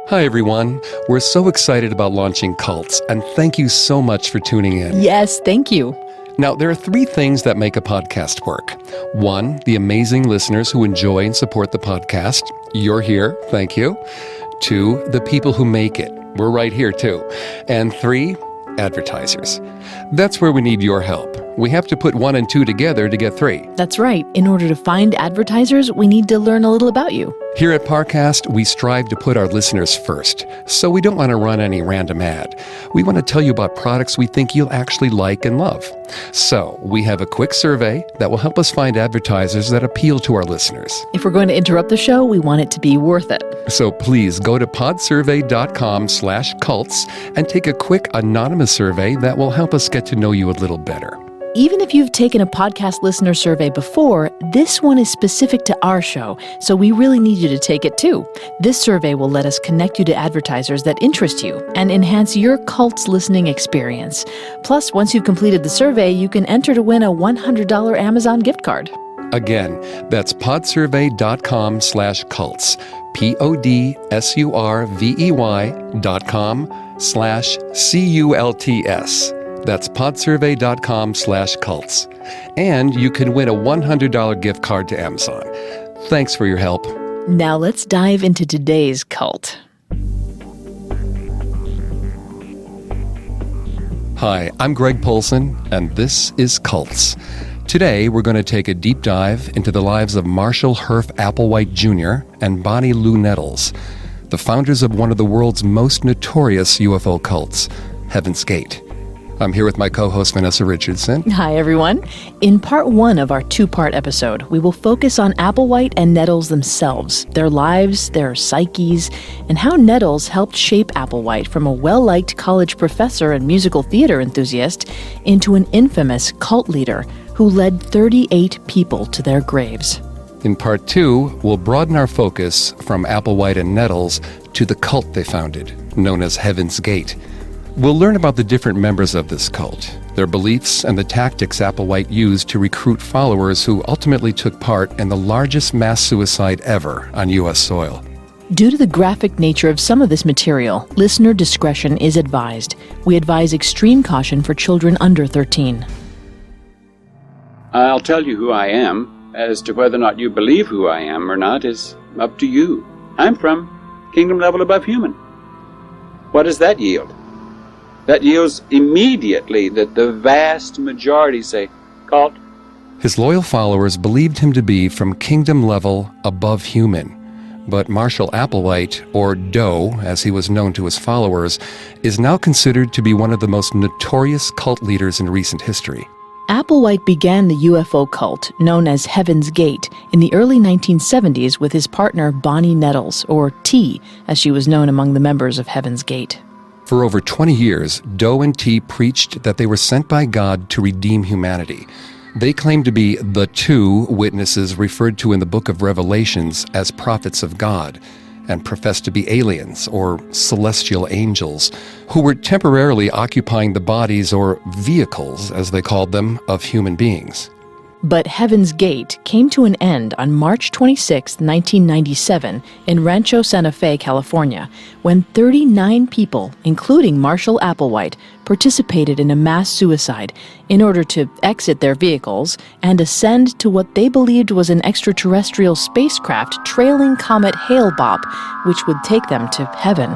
Hi, everyone. We're so excited about launching Cults, and thank you so much for tuning in. Yes, thank you. Now, there are three things that make a podcast work. One, the amazing listeners who enjoy and support the podcast. You're here. Thank you. Two, the people who make it. We're right here, too. And three, advertisers. That's where we need your help. We have to put 1 and 2 together to get 3. That's right. In order to find advertisers, we need to learn a little about you. Here at Parcast, we strive to put our listeners first, so we don't want to run any random ad. We want to tell you about products we think you'll actually like and love. So, we have a quick survey that will help us find advertisers that appeal to our listeners. If we're going to interrupt the show, we want it to be worth it. So please go to podsurvey.com/cults and take a quick anonymous survey that will help us get to know you a little better. Even if you've taken a podcast listener survey before, this one is specific to our show, so we really need you to take it too. This survey will let us connect you to advertisers that interest you and enhance your cult's listening experience. Plus, once you've completed the survey, you can enter to win a $100 Amazon gift card. Again, that's podsurvey.com/cults. podsurvey.com/cults. That's podsurvey.com/cults. And you can win a $100 gift card to Amazon. Thanks for your help. Now let's dive into today's cult. Hi, I'm Greg Polson, and this is Cults. Today, we're going to take a deep dive into the lives of Marshall Applewhite Jr. and Bonnie Nettles, the founders of one of the world's most notorious UFO cults, Heaven's Gate. I'm here with my co-host, Vanessa Richardson. Hi, everyone. In part 1 of our 2-part episode, we will focus on Applewhite and Nettles themselves, their lives, their psyches, and how Nettles helped shape Applewhite from a well-liked college professor and musical theater enthusiast into an infamous cult leader who led 38 people to their graves. In part 2, we'll broaden our focus from Applewhite and Nettles to the cult they founded, known as Heaven's Gate. We'll learn about the different members of this cult, their beliefs, and the tactics Applewhite used to recruit followers who ultimately took part in the largest mass suicide ever on U.S. soil. Due to the graphic nature of some of this material, listener discretion is advised. We advise extreme caution for children under 13. I'll tell you who I am. As to whether or not you believe who I am or not is up to you. I'm from kingdom level above human. What does that yield? That yields immediately that the vast majority say, cult. His loyal followers believed him to be from kingdom level above human. But Marshall Applewhite, or Doe, as he was known to his followers, is now considered to be one of the most notorious cult leaders in recent history. Applewhite began the UFO cult, known as Heaven's Gate, in the early 1970s with his partner Bonnie Nettles, or T, as she was known among the members of Heaven's Gate. For over 20 years, Doe and T preached that they were sent by God to redeem humanity. They claimed to be the 2 witnesses referred to in the book of Revelations as prophets of God, and professed to be aliens, or celestial angels, who were temporarily occupying the bodies, or vehicles, as they called them, of human beings. But Heaven's Gate came to an end on March 26, 1997, in Rancho Santa Fe, California, when 39 people, including Marshall Applewhite, participated in a mass suicide in order to exit their vehicles and ascend to what they believed was an extraterrestrial spacecraft trailing comet Hale-Bopp, which would take them to heaven.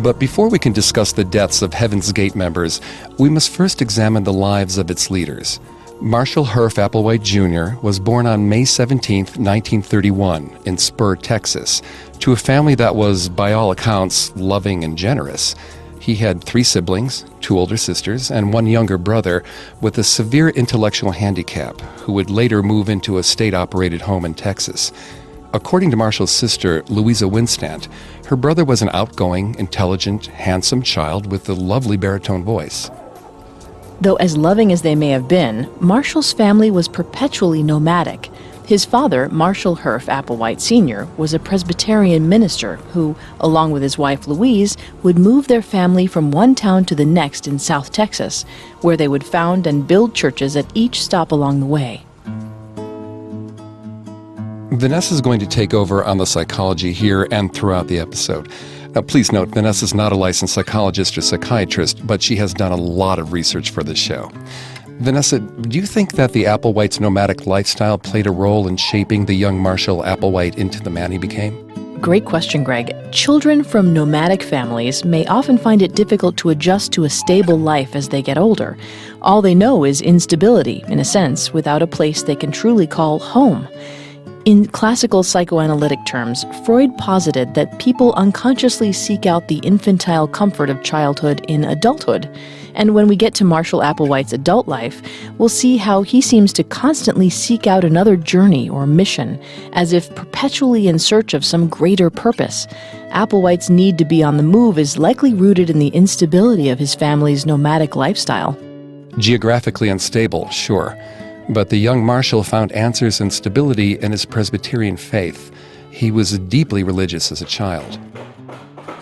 But before we can discuss the deaths of Heaven's Gate members, we must first examine the lives of its leaders. Marshall Applewhite Jr. was born on May 17, 1931, in Spur, Texas, to a family that was, by all accounts, loving and generous. He had 3 siblings, 2 older sisters, and 1 younger brother with a severe intellectual handicap, who would later move into a state-operated home in Texas. According to Marshall's sister, Louisa Winstant, her brother was an outgoing, intelligent, handsome child with a lovely baritone voice. Though as loving as they may have been, Marshall's family was perpetually nomadic. His father, Marshall Applewhite Sr., was a Presbyterian minister who, along with his wife Louise, would move their family from one town to the next in South Texas, where they would found and build churches at each stop along the way. Vanessa's going to take over on the psychology here and throughout the episode. Now, please note, Vanessa's not a licensed psychologist or psychiatrist, but she has done a lot of research for this show. Vanessa, do you think that the Applewhites' nomadic lifestyle played a role in shaping the young Marshall Applewhite into the man he became? Great question, Greg. Children from nomadic families may often find it difficult to adjust to a stable life as they get older. All they know is instability, in a sense, without a place they can truly call home. In classical psychoanalytic terms, Freud posited that people unconsciously seek out the infantile comfort of childhood in adulthood. And when we get to Marshall Applewhite's adult life, we'll see how he seems to constantly seek out another journey or mission, as if perpetually in search of some greater purpose. Applewhite's need to be on the move is likely rooted in the instability of his family's nomadic lifestyle. Geographically unstable, sure. But the young Marshall found answers and stability in his Presbyterian faith. He was deeply religious as a child.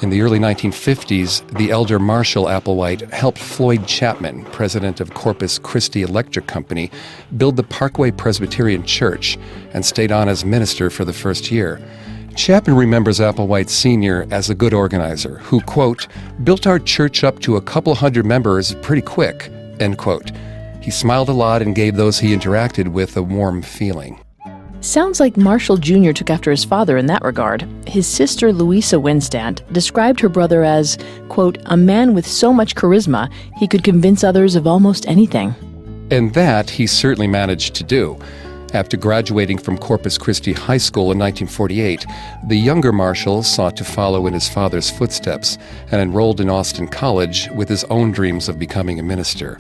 In the early 1950s, the elder Marshall Applewhite helped Floyd Chapman, president of Corpus Christi Electric Company, build the Parkway Presbyterian Church and stayed on as minister for the first year. Chapman remembers Applewhite Sr. as a good organizer who, quote, built our church up to a couple hundred members pretty quick, end quote. He smiled a lot and gave those he interacted with a warm feeling. Sounds like Marshall Jr. took after his father in that regard. His sister, Louisa Winstand, described her brother as, quote, a man with so much charisma, he could convince others of almost anything. And that he certainly managed to do. After graduating from Corpus Christi High School in 1948, the younger Marshall sought to follow in his father's footsteps and enrolled in Austin College with his own dreams of becoming a minister.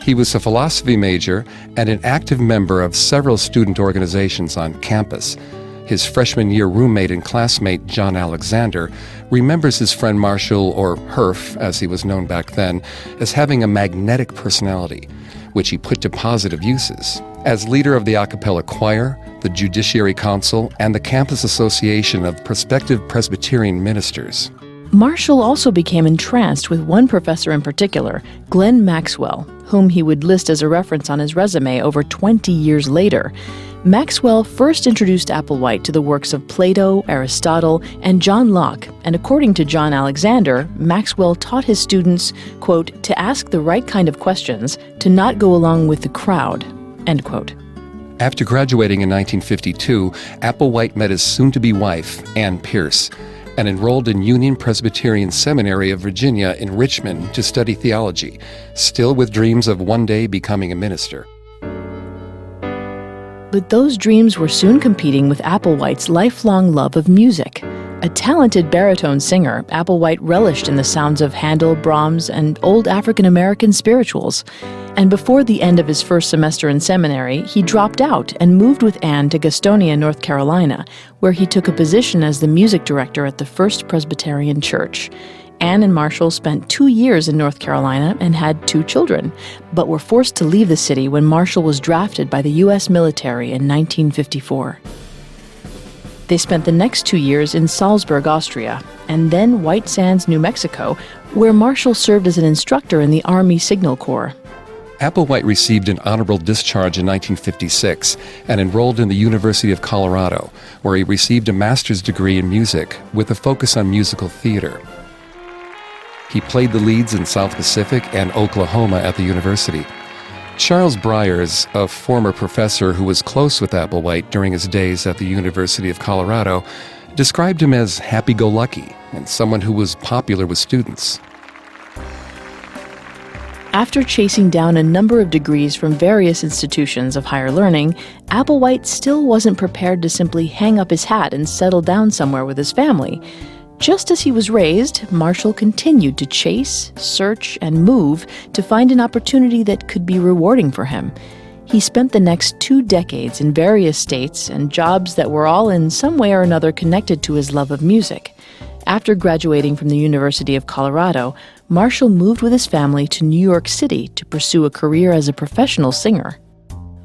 He was a philosophy major and an active member of several student organizations on campus. His freshman year roommate and classmate, John Alexander, remembers his friend Marshall, or Herf, as he was known back then, as having a magnetic personality, which he put to positive uses. As leader of the a cappella choir, the Judiciary Council, and the Campus Association of Prospective Presbyterian Ministers. Marshall also became entranced with one professor in particular, Glenn Maxwell, whom he would list as a reference on his resume over 20 years later. Maxwell first introduced Applewhite to the works of Plato, Aristotle, and John Locke, and according to John Alexander, Maxwell taught his students, quote, to ask the right kind of questions, to not go along with the crowd, end quote. After graduating in 1952, Applewhite met his soon-to-be wife, Ann Pierce, and enrolled in Union Presbyterian Seminary of Virginia in Richmond to study theology, still with dreams of one day becoming a minister. But those dreams were soon competing with Applewhite's lifelong love of music. A talented baritone singer, Applewhite relished in the sounds of Handel, Brahms, and old African-American spirituals. And before the end of his first semester in seminary, he dropped out and moved with Anne to Gastonia, North Carolina, where he took a position as the music director at the First Presbyterian Church. Anne and Marshall spent 2 years in North Carolina and had 2 children, but were forced to leave the city when Marshall was drafted by the U.S. military in 1954. They spent the next 2 years in Salzburg, Austria, and then White Sands, New Mexico, where Marshall served as an instructor in the Army Signal Corps. Applewhite received an honorable discharge in 1956 and enrolled in the University of Colorado, where he received a master's degree in music with a focus on musical theater. He played the leads in South Pacific and Oklahoma at the university. Charles Byers, a former professor who was close with Applewhite during his days at the University of Colorado, described him as happy-go-lucky and someone who was popular with students. After chasing down a number of degrees from various institutions of higher learning, Applewhite still wasn't prepared to simply hang up his hat and settle down somewhere with his family. Just as he was raised, Marshall continued to chase, search, and move to find an opportunity that could be rewarding for him. He spent the next 2 decades in various states and jobs that were all in some way or another connected to his love of music. After graduating from the University of Colorado, Marshall moved with his family to New York City to pursue a career as a professional singer.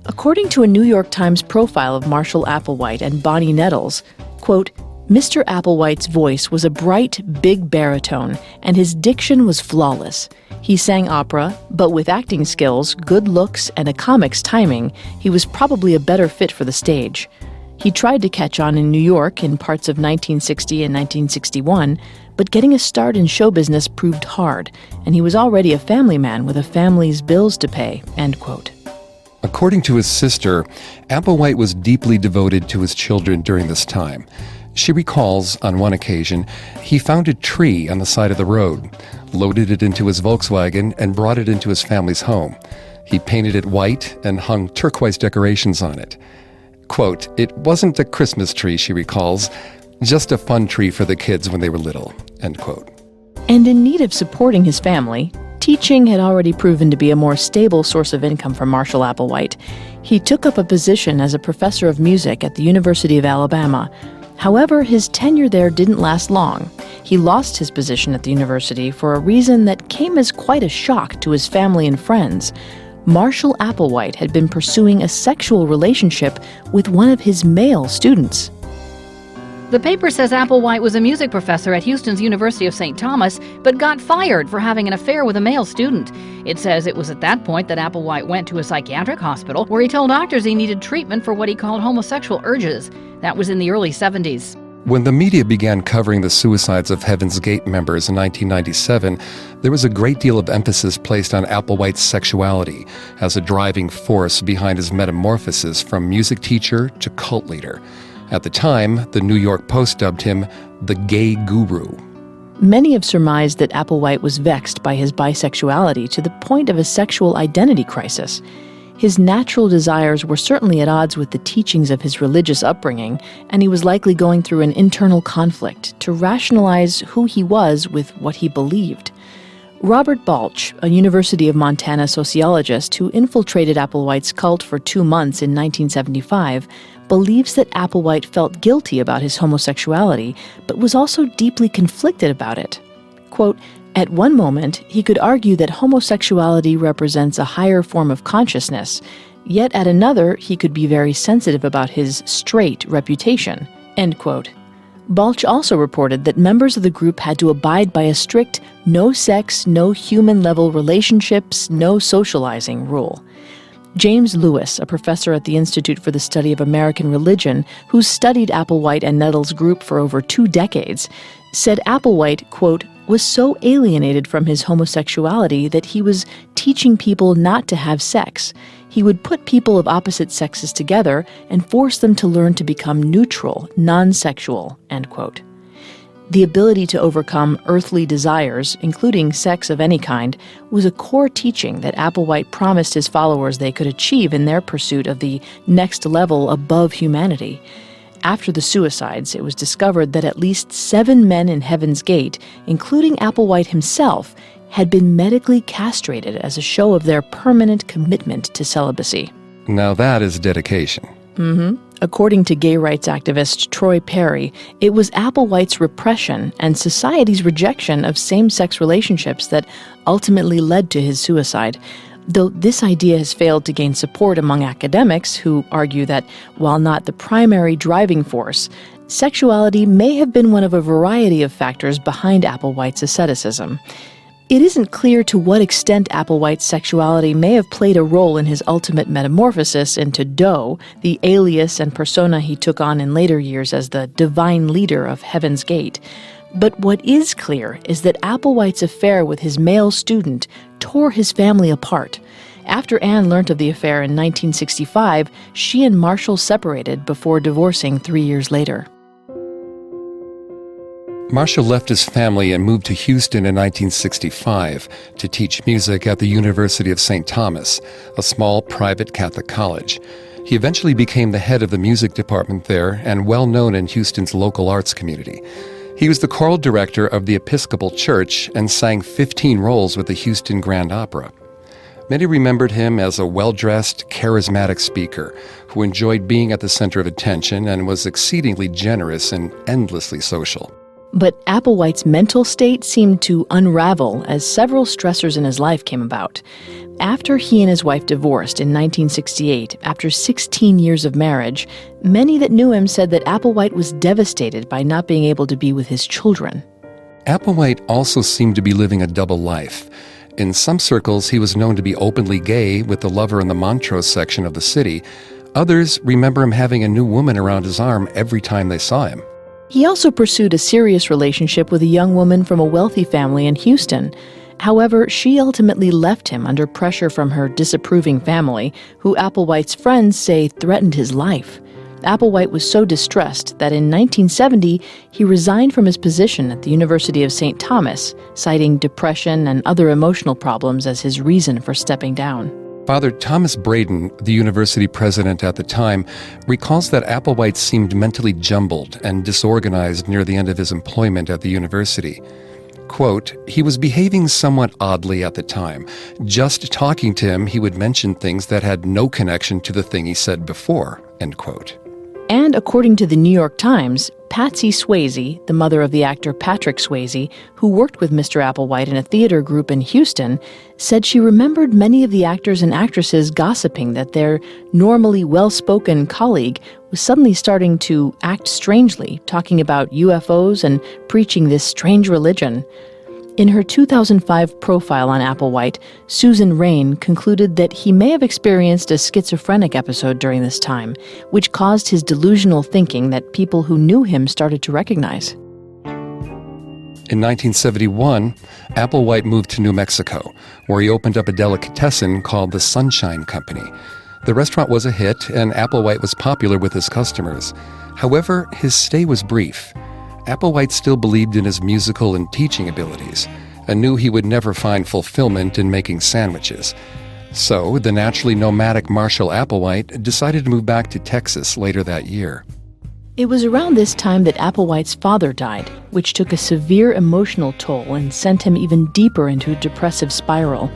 According to a New York Times profile of Marshall Applewhite and Bonnie Nettles, quote, Mr. Applewhite's voice was a bright, big baritone, and his diction was flawless. He sang opera, but with acting skills, good looks, and a comic's timing, he was probably a better fit for the stage. He tried to catch on in New York in parts of 1960 and 1961, but getting a start in show business proved hard, and he was already a family man with a family's bills to pay, end quote. According to his sister, Applewhite was deeply devoted to his children during this time. She recalls, on one occasion, he found a tree on the side of the road, loaded it into his Volkswagen, and brought it into his family's home. He painted it white and hung turquoise decorations on it. Quote, "It wasn't a Christmas tree," she recalls, "just a fun tree for the kids when they were little," end quote. And in need of supporting his family, teaching had already proven to be a more stable source of income for Marshall Applewhite. He took up a position as a professor of music at the University of Alabama. However, his tenure there didn't last long. He lost his position at the university for a reason that came as quite a shock to his family and friends. Marshall Applewhite had been pursuing a sexual relationship with one of his male students. The paper says Applewhite was a music professor at Houston's University of St. Thomas, but got fired for having an affair with a male student. It says it was at that point that Applewhite went to a psychiatric hospital where he told doctors he needed treatment for what he called homosexual urges. That was in the early 70s. When the media began covering the suicides of Heaven's Gate members in 1997, there was a great deal of emphasis placed on Applewhite's sexuality as a driving force behind his metamorphosis from music teacher to cult leader. At the time, the New York Post dubbed him the gay guru. Many have surmised that Applewhite was vexed by his bisexuality to the point of a sexual identity crisis. His natural desires were certainly at odds with the teachings of his religious upbringing, and he was likely going through an internal conflict to rationalize who he was with what he believed. Robert Balch, a University of Montana sociologist who infiltrated Applewhite's cult for 2 months in 1975, believes that Applewhite felt guilty about his homosexuality, but was also deeply conflicted about it. Quote, "At one moment, he could argue that homosexuality represents a higher form of consciousness, yet at another, he could be very sensitive about his straight reputation," end quote. Balch also reported that members of the group had to abide by a strict no sex, no human-level relationships, no socializing rule. James Lewis, a professor at the Institute for the Study of American Religion, who studied Applewhite and Nettles' group for over 2 decades, said Applewhite, quote, was so alienated from his homosexuality that he was teaching people not to have sex. He would put people of opposite sexes together and force them to learn to become neutral, non-sexual, end quote. The ability to overcome earthly desires, including sex of any kind, was a core teaching that Applewhite promised his followers they could achieve in their pursuit of the next level above humanity. After the suicides, it was discovered that at least 7 men in Heaven's Gate, including Applewhite himself, had been medically castrated as a show of their permanent commitment to celibacy. Now that is dedication. According to gay rights activist Troy Perry, it was Applewhite's repression and society's rejection of same-sex relationships that ultimately led to his suicide. Though this idea has failed to gain support among academics who argue that, while not the primary driving force, sexuality may have been one of a variety of factors behind Applewhite's asceticism. It isn't clear to what extent Applewhite's sexuality may have played a role in his ultimate metamorphosis into Doe, the alias and persona he took on in later years as the divine leader of Heaven's Gate. But what is clear is that Applewhite's affair with his male student tore his family apart. After Anne learnt of the affair in 1965, she and Marshall separated before divorcing 3 years later. Marshall left his family and moved to Houston in 1965 to teach music at the University of St. Thomas, a small private Catholic college. He eventually became the head of the music department there and well known in Houston's local arts community. He was the choral director of the Episcopal Church and sang 15 roles with the Houston Grand Opera. Many remembered him as a well-dressed, charismatic speaker who enjoyed being at the center of attention and was exceedingly generous and endlessly social. But Applewhite's mental state seemed to unravel as several stressors in his life came about. After he and his wife divorced in 1968, after 16 years of marriage, many that knew him said that Applewhite was devastated by not being able to be with his children. Applewhite also seemed to be living a double life. In some circles, he was known to be openly gay with the lover in the Montrose section of the city. Others remember him having a new woman around his arm every time they saw him. He also pursued a serious relationship with a young woman from a wealthy family in Houston. However, she ultimately left him under pressure from her disapproving family, who Applewhite's friends say threatened his life. Applewhite was so distressed that in 1970, he resigned from his position at the University of St. Thomas, citing depression and other emotional problems as his reason for stepping down. Father Thomas Braden, the university president at the time, recalls that Applewhite seemed mentally jumbled and disorganized near the end of his employment at the university. Quote, he was behaving somewhat oddly at the time. Just talking to him, he would mention things that had no connection to the thing he said before, end quote. And according to the New York Times, Patsy Swayze, the mother of the actor Patrick Swayze, who worked with Mr. Applewhite in a theater group in Houston, said she remembered many of the actors and actresses gossiping that their normally well-spoken colleague was suddenly starting to act strangely, talking about UFOs and preaching this strange religion. In her 2005 profile on Applewhite, Susan Rain concluded that he may have experienced a schizophrenic episode during this time, which caused his delusional thinking that people who knew him started to recognize. In 1971, Applewhite moved to New Mexico, where he opened up a delicatessen called the Sunshine Company. The restaurant was a hit, and Applewhite was popular with his customers. However, his stay was brief. Applewhite still believed in his musical and teaching abilities, and knew he would never find fulfillment in making sandwiches. So, the naturally nomadic Marshall Applewhite decided to move back to Texas later that year. It was around this time that Applewhite's father died, which took a severe emotional toll and sent him even deeper into a depressive spiral.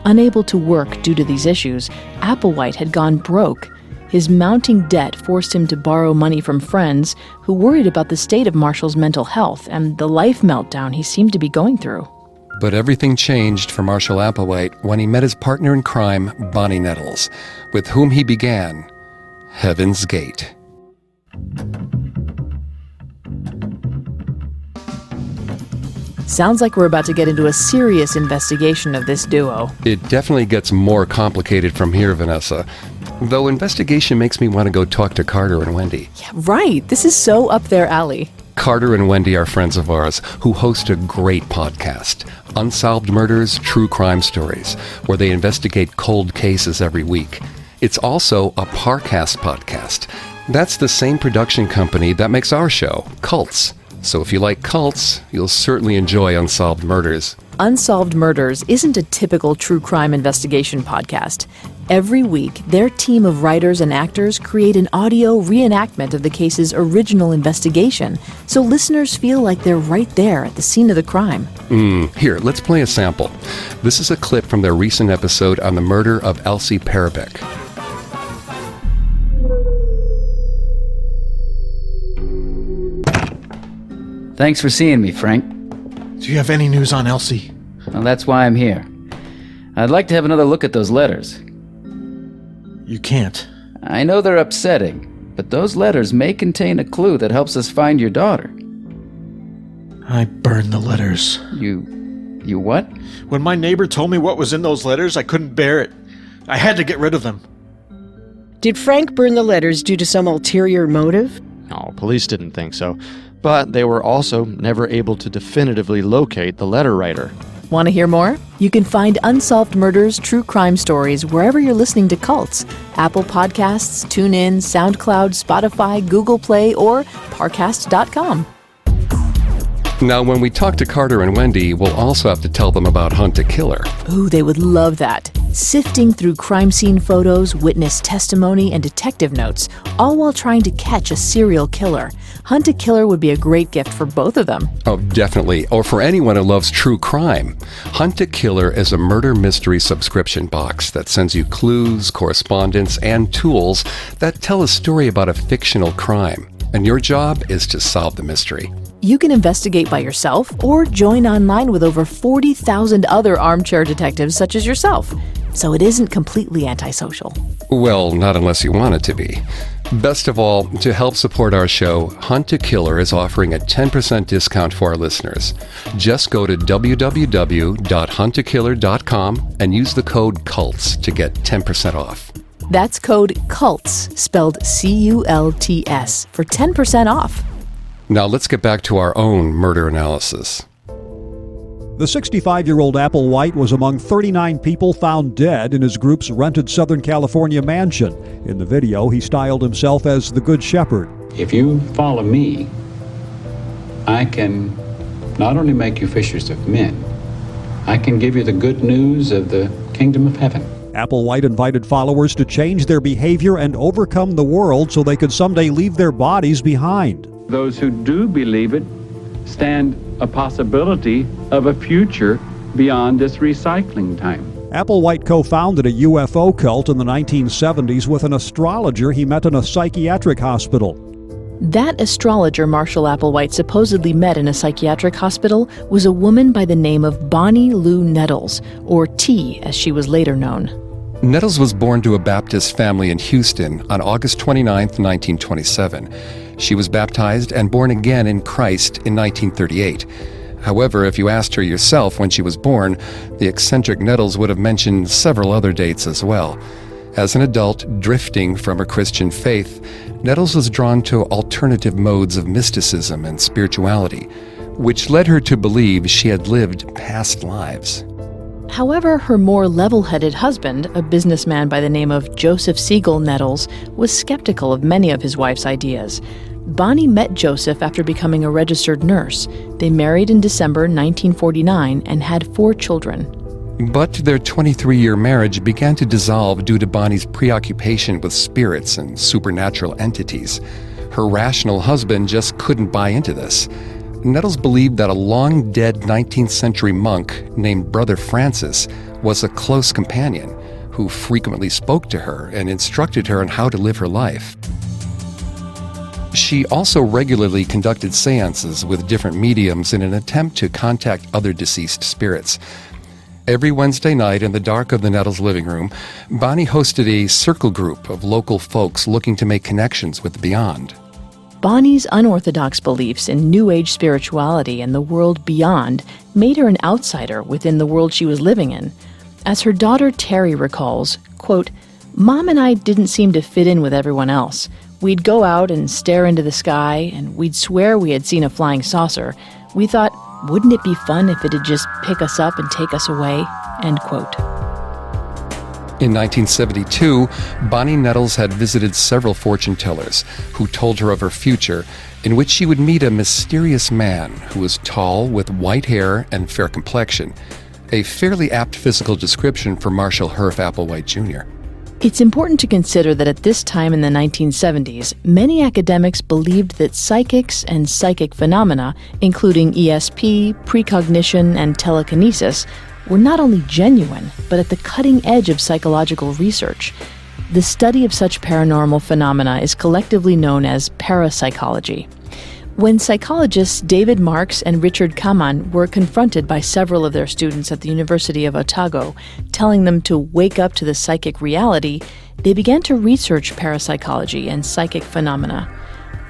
Unable to work due to these issues, Applewhite had gone broke. His mounting debt forced him to borrow money from friends who worried about the state of Marshall's mental health and the life meltdown he seemed to be going through. But everything changed for Marshall Applewhite when he met his partner in crime, Bonnie Nettles, with whom he began Heaven's Gate. Sounds like we're about to get into a serious investigation of this duo. It definitely gets more complicated from here, Vanessa. Though investigation makes me want to go talk to Carter and Wendy. Yeah, right. This is so up their alley. Carter and Wendy are friends of ours who host a great podcast, Unsolved Murders, True Crime Stories, where they investigate cold cases every week. It's also a Parcast podcast. That's the same production company that makes our show, Cults. So if you like cults, you'll certainly enjoy Unsolved Murders. Unsolved Murders isn't a typical true crime investigation podcast. Every week, their team of writers and actors create an audio reenactment of the case's original investigation, so listeners feel like they're right there at the scene of the crime. Here, let's play a sample. This is a clip from their recent episode on the murder of Elsie Parabeck. Thanks for seeing me, Frank. Do you have any news on Elsie? Well, that's why I'm here. I'd like to have another look at those letters. You can't. I know they're upsetting, but those letters may contain a clue that helps us find your daughter. I burned the letters. You what? When my neighbor told me what was in those letters, I couldn't bear it. I had to get rid of them. Did Frank burn the letters due to some ulterior motive? No, police didn't think so. But they were also never able to definitively locate the letter writer. Want to hear more? You can find Unsolved Murders, True Crime Stories wherever you're listening to Cults. Apple Podcasts, TuneIn, SoundCloud, Spotify, Google Play, or Parcast.com. Now, when we talk to Carter and Wendy, we'll also have to tell them about Hunt a Killer. Ooh, they would love that. Sifting through crime scene photos, witness testimony, and detective notes, all while trying to catch a serial killer. Hunt a Killer would be a great gift for both of them. Oh, definitely. Or for anyone who loves true crime. Hunt a Killer is a murder mystery subscription box that sends you clues, correspondence, and tools that tell a story about a fictional crime. And your job is to solve the mystery. You can investigate by yourself or join online with over 40,000 other armchair detectives such as yourself. So it isn't completely antisocial. Well, not unless you want it to be. Best of all, to help support our show, Hunt a Killer is offering a 10% discount for our listeners. Just go to www.huntakiller.com and use the code CULTS to get 10% off. That's code CULTS, spelled CULTS, for 10% off. Now let's get back to our own murder analysis. The 65-year-old Applewhite was among 39 people found dead in his group's rented Southern California mansion. In the video, he styled himself as the Good Shepherd. If you follow me, I can not only make you fishers of men, I can give you the good news of the kingdom of heaven. Applewhite invited followers to change their behavior and overcome the world so they could someday leave their bodies behind. Those who do believe it stand a possibility of a future beyond this recycling time. Applewhite co-founded a UFO cult in the 1970s with an astrologer he met in a psychiatric hospital. That astrologer Marshall Applewhite supposedly met in a psychiatric hospital was a woman by the name of Bonnie Lou Nettles, or T as she was later known. Nettles was born to a Baptist family in Houston on August 29, 1927. She was baptized and born again in Christ in 1938. However, if you asked her yourself when she was born, the eccentric Nettles would have mentioned several other dates as well. As an adult drifting from her Christian faith, Nettles was drawn to alternative modes of mysticism and spirituality, which led her to believe she had lived past lives. However, her more level-headed husband, a businessman by the name of Joseph Siegel Nettles, was skeptical of many of his wife's ideas. Bonnie met Joseph after becoming a registered nurse. They married in December 1949 and had 4 children. But their 23-year marriage began to dissolve due to Bonnie's preoccupation with spirits and supernatural entities. Her rational husband just couldn't buy into this. Nettles believed that a long-dead 19th century monk named Brother Francis was a close companion who frequently spoke to her and instructed her on how to live her life. She also regularly conducted seances with different mediums in an attempt to contact other deceased spirits. Every Wednesday night in the dark of the Nettles' living room, Bonnie hosted a circle group of local folks looking to make connections with the beyond. Bonnie's unorthodox beliefs in New Age spirituality and the world beyond made her an outsider within the world she was living in. As her daughter Terry recalls, quote, "Mom and I didn't seem to fit in with everyone else. We'd go out and stare into the sky, and we'd swear we had seen a flying saucer. We thought, wouldn't it be fun if it'd just pick us up and take us away?" End quote. In 1972, Bonnie Nettles had visited several fortune tellers who told her of her future, in which she would meet a mysterious man who was tall with white hair and fair complexion, a fairly apt physical description for Marshall Applewhite Jr. It's important to consider that at this time in the 1970s, many academics believed that psychics and psychic phenomena, including ESP, precognition, and telekinesis, were not only genuine, but at the cutting edge of psychological research. The study of such paranormal phenomena is collectively known as parapsychology. When psychologists David Marks and Richard Kaman were confronted by several of their students at the University of Otago, telling them to wake up to the psychic reality, they began to research parapsychology and psychic phenomena.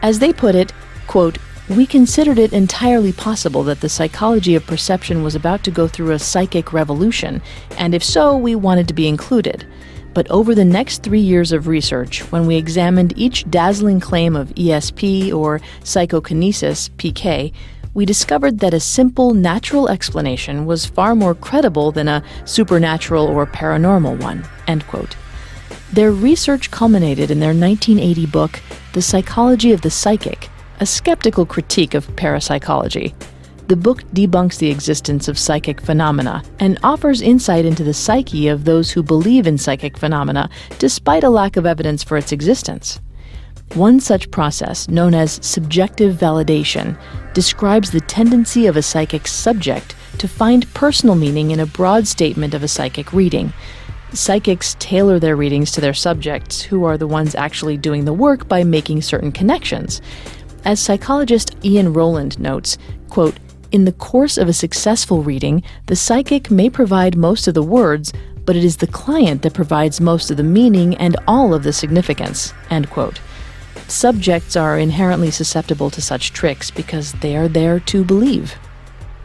As they put it, quote, "We considered it entirely possible that the psychology of perception was about to go through a psychic revolution, and if so, we wanted to be included. But over the next 3 years of research, when we examined each dazzling claim of ESP or psychokinesis, PK, we discovered that a simple natural explanation was far more credible than a supernatural or paranormal one." End quote. Their research culminated in their 1980 book, The Psychology of the Psychic, a skeptical critique of parapsychology. The book debunks the existence of psychic phenomena and offers insight into the psyche of those who believe in psychic phenomena, despite a lack of evidence for its existence. One such process, known as subjective validation, describes the tendency of a psychic subject to find personal meaning in a broad statement of a psychic reading. Psychics tailor their readings to their subjects, who are the ones actually doing the work by making certain connections. As psychologist Ian Rowland notes, quote, "In the course of a successful reading, the psychic may provide most of the words, but it is the client that provides most of the meaning and all of the significance." End quote. Subjects are inherently susceptible to such tricks because they are there to believe.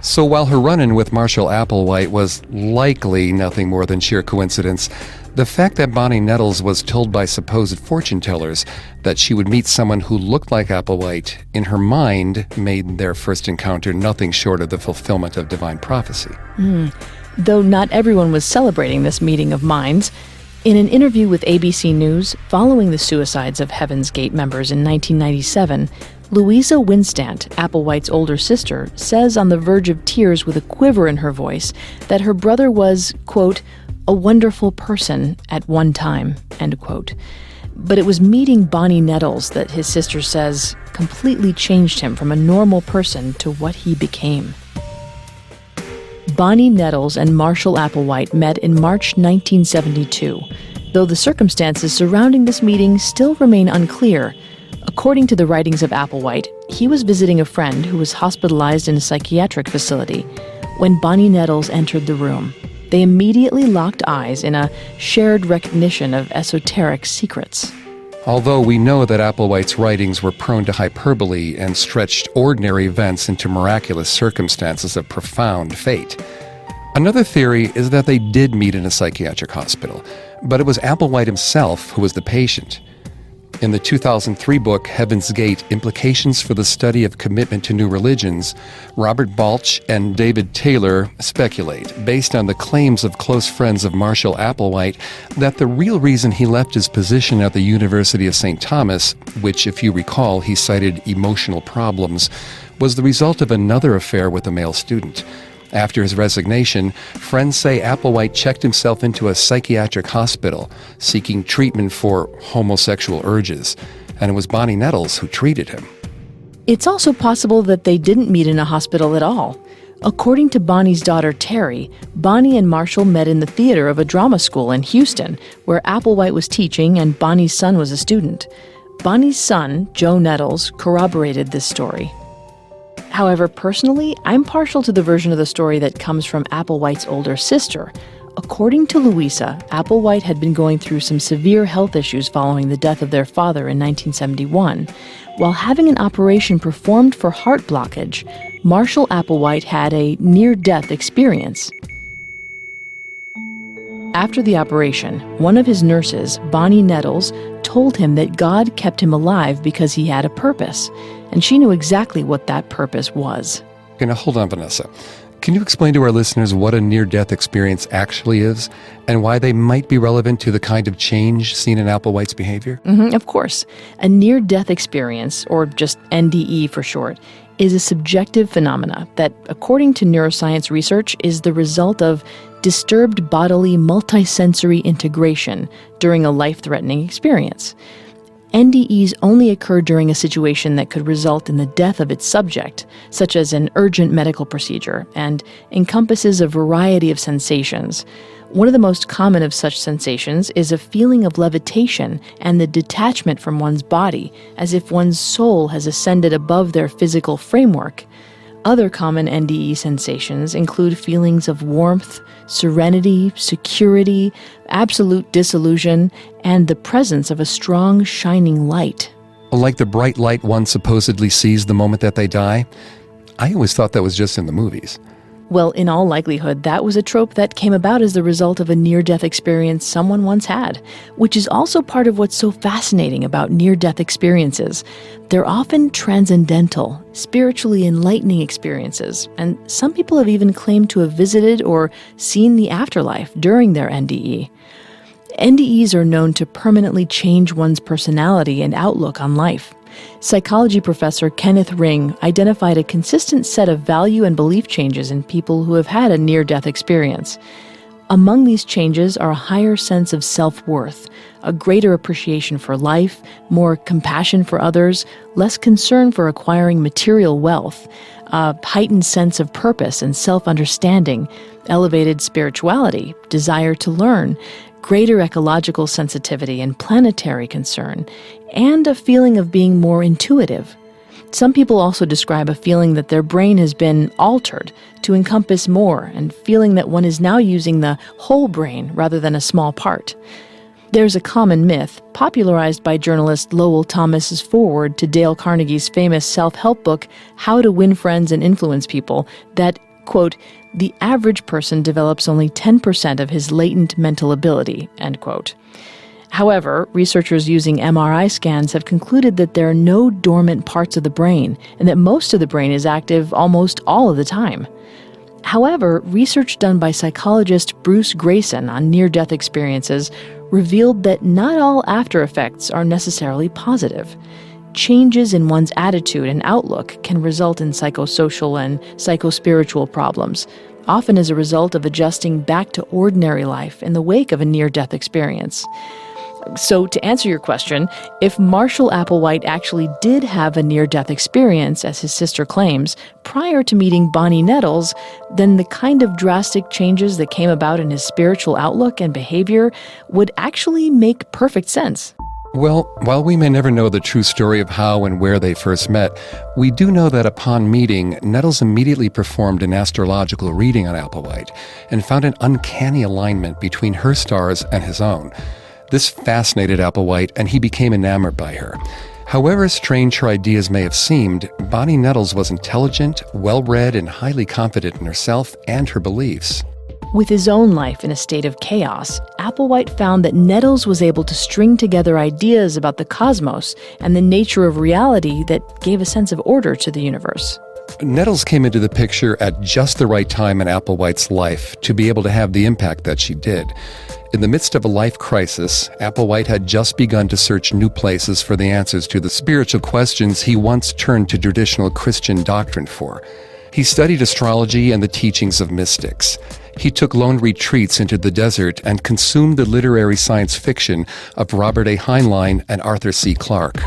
So while her run-in with Marshall Applewhite was likely nothing more than sheer coincidence, The fact that Bonnie Nettles was told by supposed fortune tellers that she would meet someone who looked like Applewhite in her mind made their first encounter nothing short of the fulfillment of divine prophecy. Though not everyone was celebrating this meeting of minds, in an interview with ABC News following the suicides of Heaven's Gate members in 1997, Louisa Winstant, Applewhite's older sister, says on the verge of tears with a quiver in her voice that her brother was, quote, a wonderful person at one time, end quote. But it was meeting Bonnie Nettles that his sister says completely changed him from a normal person to what he became. Bonnie Nettles and Marshall Applewhite met in March 1972, though the circumstances surrounding this meeting still remain unclear. According to the writings of Applewhite, he was visiting a friend who was hospitalized in a psychiatric facility when Bonnie Nettles entered the room. They immediately locked eyes in a shared recognition of esoteric secrets. Although we know that Applewhite's writings were prone to hyperbole and stretched ordinary events into miraculous circumstances of profound fate. Another theory is that they did meet in a psychiatric hospital, but it was Applewhite himself who was the patient. In the 2003 book, Heaven's Gate, Implications for the Study of Commitment to New Religions, Robert Balch and David Taylor speculate, based on the claims of close friends of Marshall Applewhite, that the real reason he left his position at the University of St. Thomas, which, if you recall, he cited emotional problems, was the result of another affair with a male student. After his resignation, friends say Applewhite checked himself into a psychiatric hospital, seeking treatment for homosexual urges, and it was Bonnie Nettles who treated him. It's also possible that they didn't meet in a hospital at all. According to Bonnie's daughter Terry, Bonnie and Marshall met in the theater of a drama school in Houston, where Applewhite was teaching and Bonnie's son was a student. Bonnie's son, Joe Nettles, corroborated this story. However, personally, I'm partial to the version of the story that comes from Applewhite's older sister. According to Louisa, Applewhite had been going through some severe health issues following the death of their father in 1971. While having an operation performed for heart blockage, Marshall Applewhite had a near-death experience. After the operation, one of his nurses, Bonnie Nettles, told him that God kept him alive because he had a purpose, and she knew exactly what that purpose was. Okay, now hold on, Vanessa. Can you explain to our listeners what a near-death experience actually is, and why they might be relevant to the kind of change seen in Applewhite's behavior? Of course. A near-death experience, or just NDE for short, is a subjective phenomena that, according to neuroscience research, is the result of disturbed bodily multisensory integration during a life-threatening experience. NDEs only occur during a situation that could result in the death of its subject, such as an urgent medical procedure, and encompasses a variety of sensations. One of the most common of such sensations is a feeling of levitation and the detachment from one's body, as if one's soul has ascended above their physical framework. Other common NDE sensations include feelings of warmth, serenity, security, absolute disillusion, and the presence of a strong, shining light. Like the bright light one supposedly sees the moment that they die? I always thought that was just in the movies. Well, in all likelihood, that was a trope that came about as the result of a near-death experience someone once had, which is also part of what's so fascinating about near-death experiences. They're often transcendental, spiritually enlightening experiences, and some people have even claimed to have visited or seen the afterlife during their NDE. NDEs are known to permanently change one's personality and outlook on life. Psychology professor Kenneth Ring identified a consistent set of value and belief changes in people who have had a near-death experience. Among these changes are a higher sense of self-worth, a greater appreciation for life, more compassion for others, less concern for acquiring material wealth, a heightened sense of purpose and self-understanding, elevated spirituality, desire to learn, greater ecological sensitivity and planetary concern, and a feeling of being more intuitive. Some people also describe a feeling that their brain has been altered to encompass more, and feeling that one is now using the whole brain rather than a small part. There's a common myth, popularized by journalist Lowell Thomas's foreword to Dale Carnegie's famous self-help book, How to Win Friends and Influence People, that, quote, the average person develops only 10% of his latent mental ability, end quote. However, researchers using MRI scans have concluded that there are no dormant parts of the brain and that most of the brain is active almost all of the time. However, research done by psychologist Bruce Grayson on near-death experiences revealed that not all after effects are necessarily positive. Changes in one's attitude and outlook can result in psychosocial and psychospiritual problems, often as a result of adjusting back to ordinary life in the wake of a near-death experience. So, to answer your question, if Marshall Applewhite actually did have a near-death experience, as his sister claims, prior to meeting Bonnie Nettles, then the kind of drastic changes that came about in his spiritual outlook and behavior would actually make perfect sense. Well, while we may never know the true story of how and where they first met, we do know that upon meeting, Nettles immediately performed an astrological reading on Applewhite and found an uncanny alignment between her stars and his own. This fascinated Applewhite, and he became enamored by her. However strange her ideas may have seemed, Bonnie Nettles was intelligent, well-read, and highly confident in herself and her beliefs. With his own life in a state of chaos, Applewhite found that Nettles was able to string together ideas about the cosmos and the nature of reality that gave a sense of order to the universe. Nettles came into the picture at just the right time in Applewhite's life to be able to have the impact that she did. In the midst of a life crisis, Applewhite had just begun to search new places for the answers to the spiritual questions he once turned to traditional Christian doctrine for. He studied astrology and the teachings of mystics. He took lone retreats into the desert and consumed the literary science fiction of Robert A. Heinlein and Arthur C. Clarke.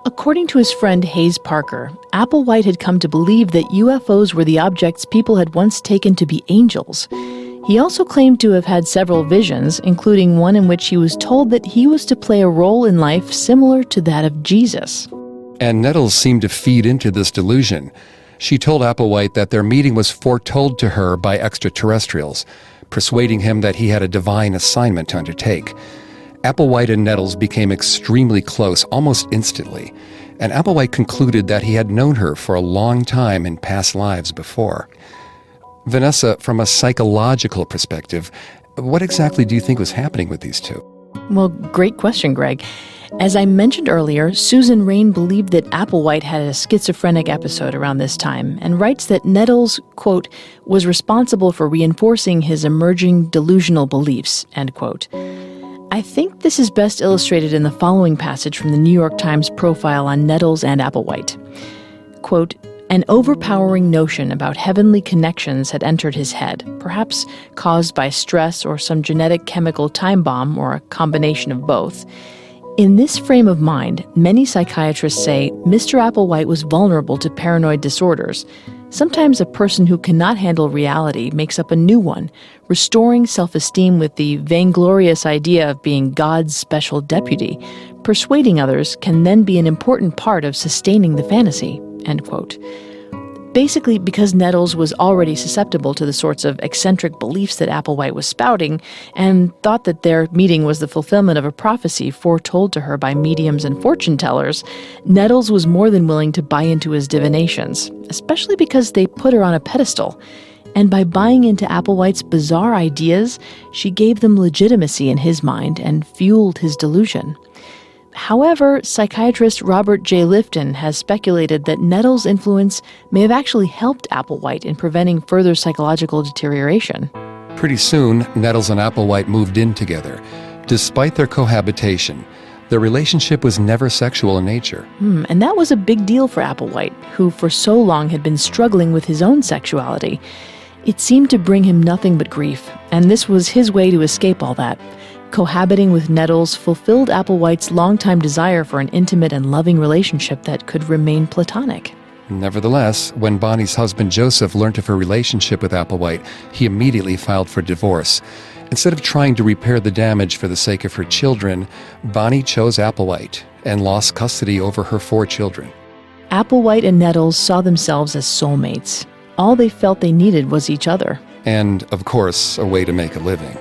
According to his friend Hayes Parker, Applewhite had come to believe that UFOs were the objects people had once taken to be angels. He also claimed to have had several visions, including one in which he was told that he was to play a role in life similar to that of Jesus. And Nettles seemed to feed into this delusion. She told Applewhite that their meeting was foretold to her by extraterrestrials, persuading him that he had a divine assignment to undertake. Applewhite and Nettles became extremely close almost instantly, and Applewhite concluded that he had known her for a long time in past lives before. Vanessa, from a psychological perspective, what exactly do you think was happening with these two? Well, great question, Greg. As I mentioned earlier, Susan Rain believed that Applewhite had a schizophrenic episode around this time and writes that Nettles, quote, was responsible for reinforcing his emerging delusional beliefs, end quote. I think this is best illustrated in the following passage from the New York Times profile on Nettles and Applewhite. Quote, an overpowering notion about heavenly connections had entered his head, perhaps caused by stress or some genetic chemical time bomb or a combination of both. In this frame of mind, many psychiatrists say Mr. Applewhite was vulnerable to paranoid disorders. Sometimes a person who cannot handle reality makes up a new one, restoring self-esteem with the vainglorious idea of being God's special deputy. Persuading others can then be an important part of sustaining the fantasy, end quote. Basically, because Nettles was already susceptible to the sorts of eccentric beliefs that Applewhite was spouting, and thought that their meeting was the fulfillment of a prophecy foretold to her by mediums and fortune-tellers, Nettles was more than willing to buy into his divinations, especially because they put her on a pedestal. And by buying into Applewhite's bizarre ideas, she gave them legitimacy in his mind and fueled his delusion. However, psychiatrist Robert J. Lifton has speculated that Nettles' influence may have actually helped Applewhite in preventing further psychological deterioration. Pretty soon, Nettles and Applewhite moved in together. Despite their cohabitation, their relationship was never sexual in nature. And that was a big deal for Applewhite, who for so long had been struggling with his own sexuality. It seemed to bring him nothing but grief, and this was his way to escape all that. Cohabiting with Nettles fulfilled Applewhite's longtime desire for an intimate and loving relationship that could remain platonic. Nevertheless, when Bonnie's husband Joseph learned of her relationship with Applewhite, he immediately filed for divorce. Instead of trying to repair the damage for the sake of her children, Bonnie chose Applewhite and lost custody over her 4 children. Applewhite and Nettles saw themselves as soulmates. All they felt they needed was each other. And, of course, a way to make a living.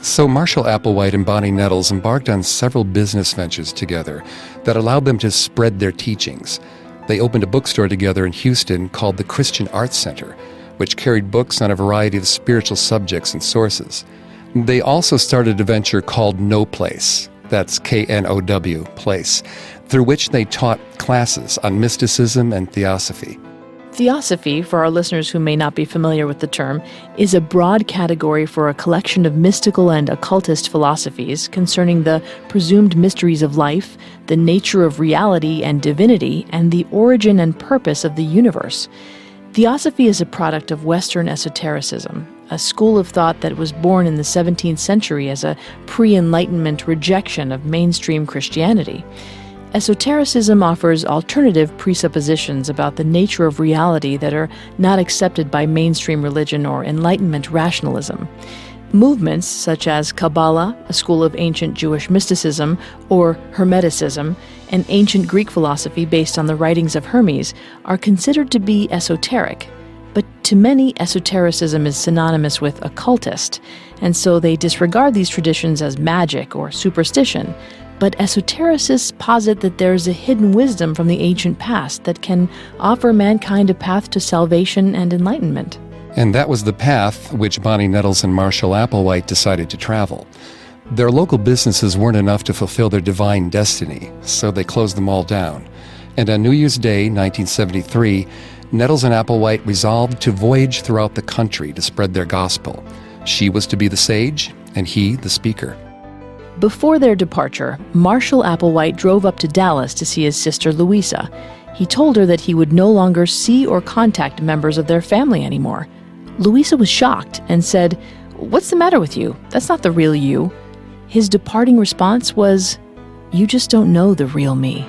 So Marshall Applewhite and Bonnie Nettles embarked on several business ventures together that allowed them to spread their teachings. They opened a bookstore together in Houston called the Christian Arts Center, which carried books on a variety of spiritual subjects and sources. They also started a venture called No Place, that's K-N-O-W, place, through which they taught classes on mysticism and theosophy. Theosophy, for our listeners who may not be familiar with the term, is a broad category for a collection of mystical and occultist philosophies concerning the presumed mysteries of life, the nature of reality and divinity, and the origin and purpose of the universe. Theosophy is a product of Western esotericism, a school of thought that was born in the 17th century as a pre-Enlightenment rejection of mainstream Christianity. Esotericism offers alternative presuppositions about the nature of reality that are not accepted by mainstream religion or Enlightenment rationalism. Movements such as Kabbalah, a school of ancient Jewish mysticism, or Hermeticism, an ancient Greek philosophy based on the writings of Hermes, are considered to be esoteric. But to many, esotericism is synonymous with occultist, and so they disregard these traditions as magic or superstition. But esotericists posit that there is a hidden wisdom from the ancient past that can offer mankind a path to salvation and enlightenment. And that was the path which Bonnie Nettles and Marshall Applewhite decided to travel. Their local businesses weren't enough to fulfill their divine destiny, so they closed them all down. And on New Year's Day, 1973, Nettles and Applewhite resolved to voyage throughout the country to spread their gospel. She was to be the sage, and he the speaker. Before their departure, Marshall Applewhite drove up to Dallas to see his sister Louisa. He told her that he would no longer see or contact members of their family anymore. Louisa was shocked and said, "What's the matter with you? That's not the real you." His departing response was, "You just don't know the real me."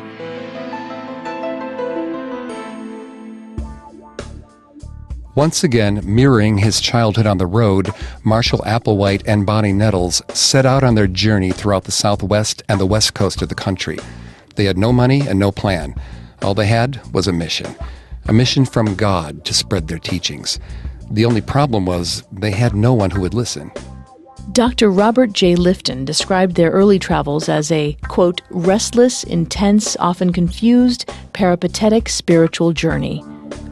Once again, mirroring his childhood on the road, Marshall Applewhite and Bonnie Nettles set out on their journey throughout the Southwest and the West Coast of the country. They had no money and no plan. All they had was a mission from God to spread their teachings. The only problem was they had no one who would listen. Dr. Robert J. Lifton described their early travels as a, quote, restless, intense, often confused, peripatetic spiritual journey,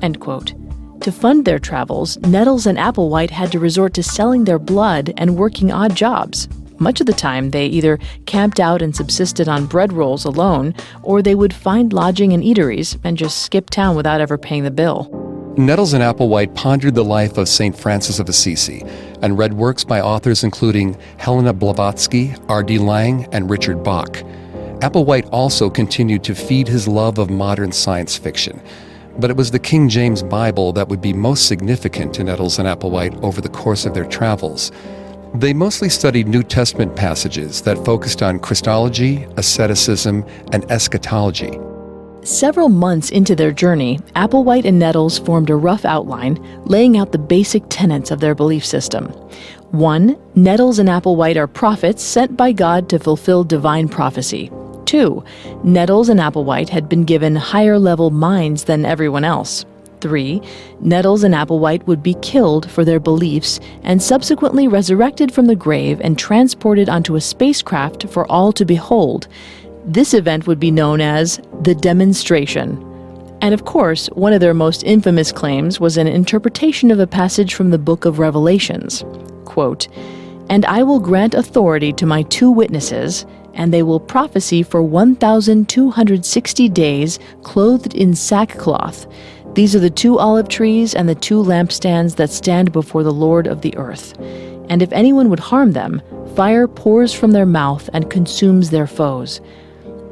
end quote. To fund their travels, Nettles and Applewhite had to resort to selling their blood and working odd jobs. Much of the time, they either camped out and subsisted on bread rolls alone, or they would find lodging in eateries and just skip town without ever paying the bill. Nettles and Applewhite pondered the life of St. Francis of Assisi and read works by authors including Helena Blavatsky, R.D. Laing, and Richard Bach. Applewhite also continued to feed his love of modern science fiction. But it was the King James Bible that would be most significant to Nettles and Applewhite over the course of their travels. They mostly studied New Testament passages that focused on Christology, asceticism, and eschatology. Several months into their journey, Applewhite and Nettles formed a rough outline, laying out the basic tenets of their belief system. 1. Nettles and Applewhite are prophets sent by God to fulfill divine prophecy. 2. Nettles and Applewhite had been given higher-level minds than everyone else. 3. Nettles and Applewhite would be killed for their beliefs and subsequently resurrected from the grave and transported onto a spacecraft for all to behold. This event would be known as the demonstration. And of course, one of their most infamous claims was an interpretation of a passage from the book of Revelations. Quote, "And I will grant authority to my 2 witnesses, and they will prophesy for 1,260 days, clothed in sackcloth. These are the 2 olive trees and the 2 lampstands that stand before the Lord of the earth. And if anyone would harm them, fire pours from their mouth and consumes their foes."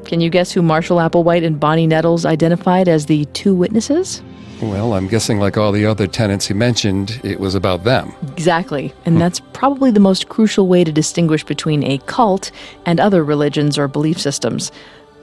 Can you guess who Marshall Applewhite and Bonnie Nettles identified as the 2 witnesses? Well, I'm guessing like all the other tenets you mentioned, it was about them. Exactly, and that's probably the most crucial way to distinguish between a cult and other religions or belief systems.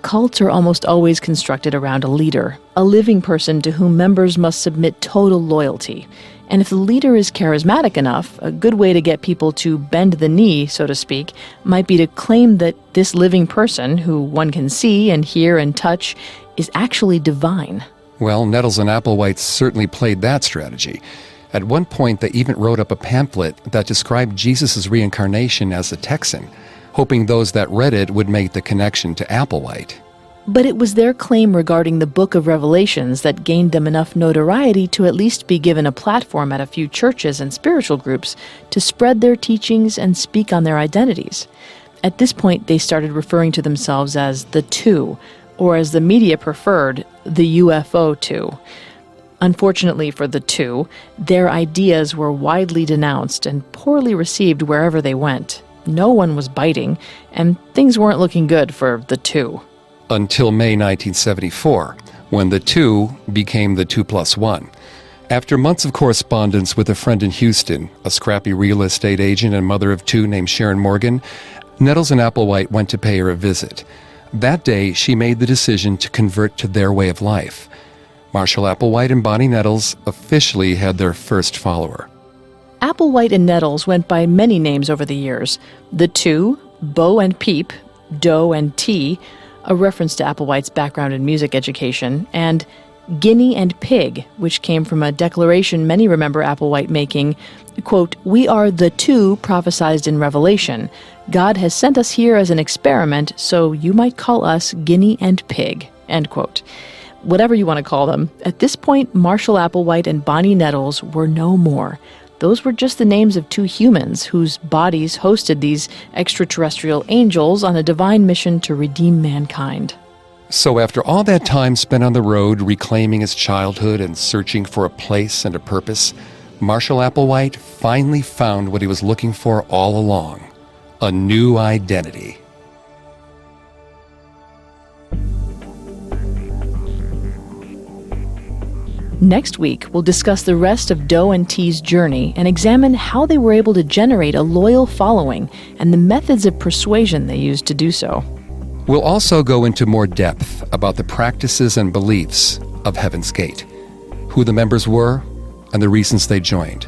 Cults are almost always constructed around a leader, a living person to whom members must submit total loyalty. And if the leader is charismatic enough, a good way to get people to bend the knee, so to speak, might be to claim that this living person, who one can see and hear and touch, is actually divine. Well, Nettles and Applewhite certainly played that strategy. At one point, they even wrote up a pamphlet that described Jesus' reincarnation as a Texan, hoping those that read it would make the connection to Applewhite. But it was their claim regarding the Book of Revelations that gained them enough notoriety to at least be given a platform at a few churches and spiritual groups to spread their teachings and speak on their identities. At this point, they started referring to themselves as the Two, or as the media preferred, the UFO Two. Unfortunately for the Two, their ideas were widely denounced and poorly received wherever they went. No one was biting, and things weren't looking good for the Two. Until May 1974, when the Two became the 2+1. After months of correspondence with a friend in Houston, a scrappy real estate agent and mother of two named Sharon Morgan, Nettles and Applewhite went to pay her a visit. That day, she made the decision to convert to their way of life. Marshall Applewhite and Bonnie Nettles officially had their first follower. Applewhite and Nettles went by many names over the years. The Two, Bo and Peep, Doe and T, a reference to Applewhite's background in music education, and Guinea and Pig, which came from a declaration many remember Applewhite making, quote, "We are the Two prophesied in Revelation. God has sent us here as an experiment, so you might call us Guinea and Pig," end quote. Whatever you want to call them, at this point, Marshall Applewhite and Bonnie Nettles were no more. Those were just the names of two humans whose bodies hosted these extraterrestrial angels on a divine mission to redeem mankind. So after all that time spent on the road reclaiming his childhood and searching for a place and a purpose, Marshall Applewhite finally found what he was looking for all along: a new identity. Next week, we'll discuss the rest of Doe and T's journey and examine how they were able to generate a loyal following and the methods of persuasion they used to do so. We'll also go into more depth about the practices and beliefs of Heaven's Gate, who the members were and the reasons they joined,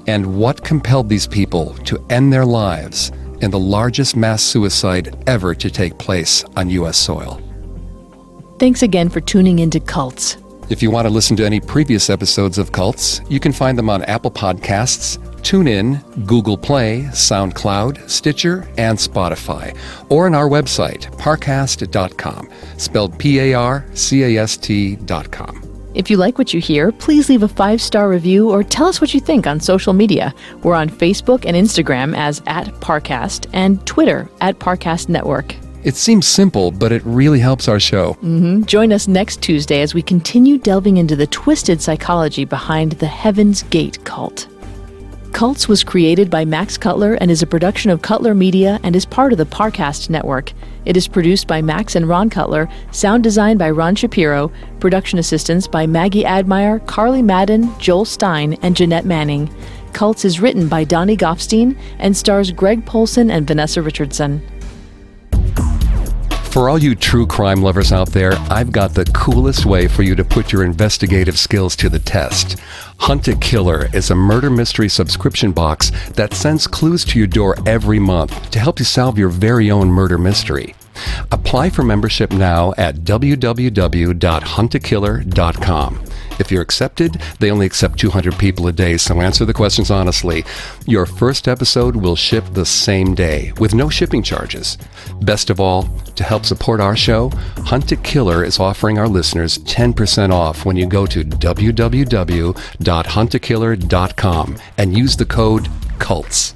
and what compelled these people to end their lives in the largest mass suicide ever to take place on U.S. soil. Thanks again for tuning into Cults. If you want to listen to any previous episodes of Cults, you can find them on Apple Podcasts, TuneIn, Google Play, SoundCloud, Stitcher, and Spotify, or on our website, parcast.com, spelled Parcast.com. If you like what you hear, please leave a 5-star review or tell us what you think on social media. We're on Facebook and Instagram as @Parcast and Twitter @Parcast Network. It seems simple, but it really helps our show. Join us next Tuesday as we continue delving into the twisted psychology behind the Heaven's Gate cult. Cults was created by Max Cutler and is a production of Cutler Media and is part of the Parcast Network. It is produced by Max and Ron Cutler, sound design by Ron Shapiro, production assistance by Maggie Admire, Carly Madden, Joel Stein, and Jeanette Manning. Cults is written by Donnie Goffstein and stars Greg Polson and Vanessa Richardson. For all you true crime lovers out there, I've got the coolest way for you to put your investigative skills to the test. Hunt a Killer is a murder mystery subscription box that sends clues to your door every month to help you solve your very own murder mystery. Apply for membership now at www.huntakiller.com. If you're accepted, they only accept 200 people a day, so answer the questions honestly. Your first episode will ship the same day, with no shipping charges. Best of all, to help support our show, Hunt a Killer is offering our listeners 10% off when you go to www.huntakiller.com and use the code CULTS.